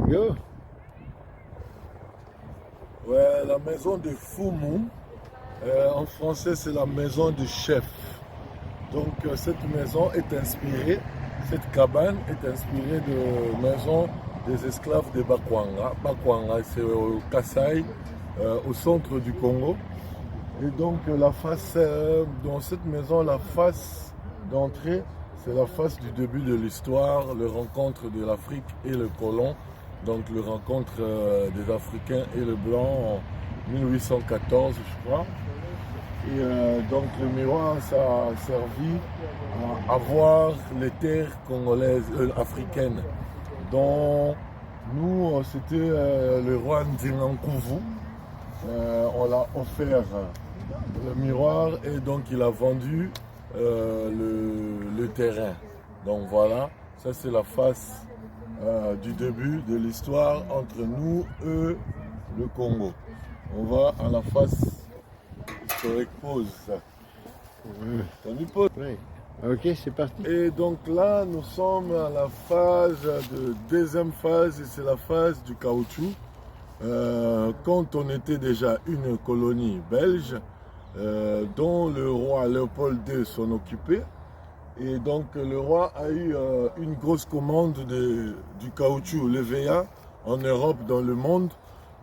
go. Ouais, la maison de Fumu, en français c'est la maison du chef. Donc cette maison est inspirée, cette cabane est inspirée de maison des esclaves de Bakwanga. Bakwanga c'est au Kasaï, au centre du Congo. Et donc la face, dans cette maison, la face d'entrée, c'est la face du début de l'histoire, le rencontre de l'Afrique et le colon. Donc le rencontre des Africains et le blanc en 1814, je crois. Et donc le miroir, ça a servi à avoir les terres congolaises, africaines, dont nous, c'était le roi Ndinankouvou. On l'a offert le miroir et donc il a vendu le terrain. Donc voilà, ça c'est la face du début de l'histoire entre nous et le Congo. On va à la face historique pause. T'as mis pause? Ouais. Ok, c'est parti. Et donc là, nous sommes à la phase de deuxième phase, et c'est la phase du caoutchouc. Quand on était déjà une colonie belge, dont le roi Léopold II s'en occupait. Et donc le roi a eu une grosse commande du caoutchouc, l'EVA, en Europe, dans le monde.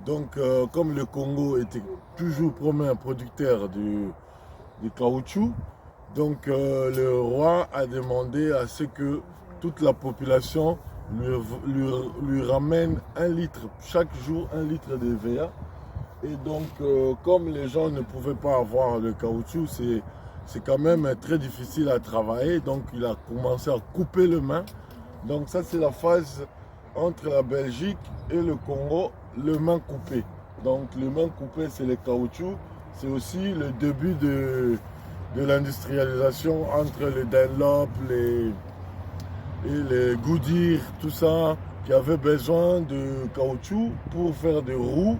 Donc comme le Congo était toujours premier producteur du caoutchouc, donc le roi a demandé à ce que toute la population lui ramène 1 litre, chaque jour 1 litre d'EVA. Et donc comme les gens ne pouvaient pas avoir le caoutchouc, c'est quand même très difficile à travailler, donc il a commencé à couper le main. Donc ça c'est la phase entre la Belgique et le Congo, le main coupé. Donc le main coupé c'est le caoutchouc, c'est aussi le début de l'industrialisation entre les Dunlop, et les Goodyear, tout ça, qui avaient besoin de caoutchouc pour faire des roues.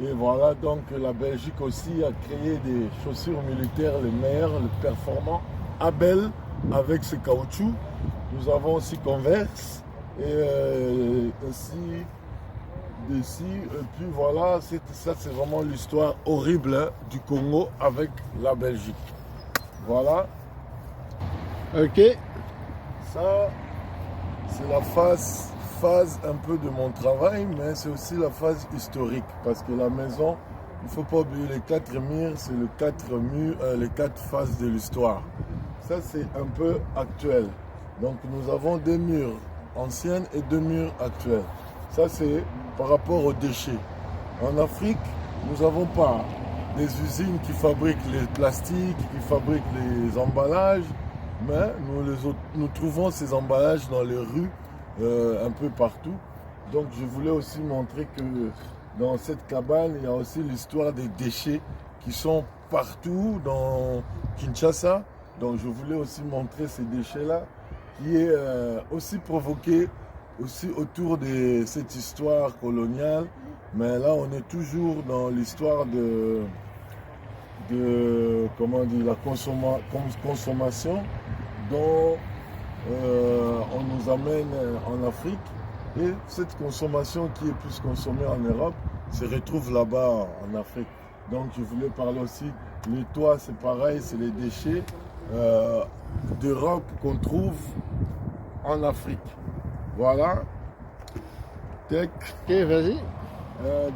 Et voilà, donc la Belgique aussi a créé des chaussures militaires les meilleures, les performants. Abel avec ses caoutchoucs. Nous avons aussi Converse et aussi d'ici. Et puis voilà, ça c'est vraiment l'histoire horrible du Congo avec la Belgique. Voilà. Ok. Ça, c'est la phase un peu de mon travail, mais c'est aussi la phase historique, parce que la maison, il ne faut pas oublier les 4 murs, c'est les 4 phases de l'histoire. Ça, c'est un peu actuel. Donc, nous avons 2 murs anciennes et 2 murs actuels. Ça, c'est par rapport aux déchets. En Afrique, nous n'avons pas des usines qui fabriquent les plastiques, qui fabriquent les emballages, mais nous trouvons ces emballages dans les rues, un peu partout. Donc je voulais aussi montrer que dans cette cabane, il y a aussi l'histoire des déchets qui sont partout dans Kinshasa. Donc je voulais aussi montrer ces déchets-là, qui est aussi provoqué aussi autour de cette histoire coloniale. Mais là, on est toujours dans l'histoire de comment dire, la consommation dont on nous amène en Afrique, et cette consommation qui est plus consommée en Europe se retrouve là-bas en Afrique. Donc je voulais parler aussi, les toits c'est pareil, c'est les déchets d'Europe qu'on trouve en Afrique. Voilà. Tech. Ok, vas-y.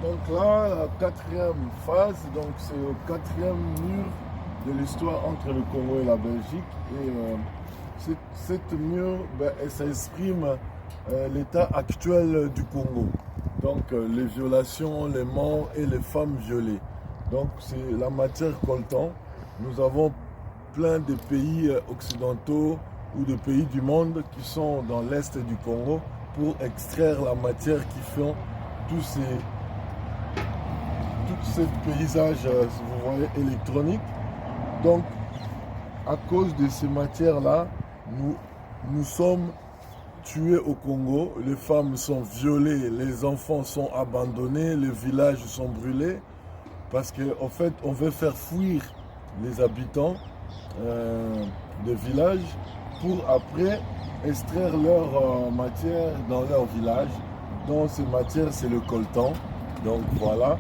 Donc là, la 4e phase, donc c'est le 4e mur de l'histoire entre le Congo et la Belgique. Et cette mur, elle s'exprime l'état actuel du Congo. Donc les violations, les morts et les femmes violées. Donc c'est la matière coltan. Nous avons plein de pays occidentaux ou de pays du monde qui sont dans l'est du Congo pour extraire la matière qui font tous ces paysages, si vous voyez, électroniques. Donc, à cause de ces matières-là, nous sommes tués au Congo. Les femmes sont violées, les enfants sont abandonnés, les villages sont brûlés. Parce qu'en fait, on veut faire fuir les habitants des villages pour après extraire leur matière dans leur village. dans ces matières, c'est le coltan. Donc voilà,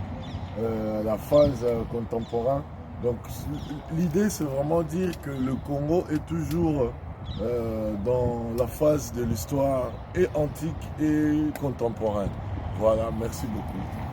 la phase contemporaine. Donc l'idée, c'est vraiment dire que le Congo est toujours dans la phase de l'histoire et antique et contemporaine. Voilà, merci beaucoup.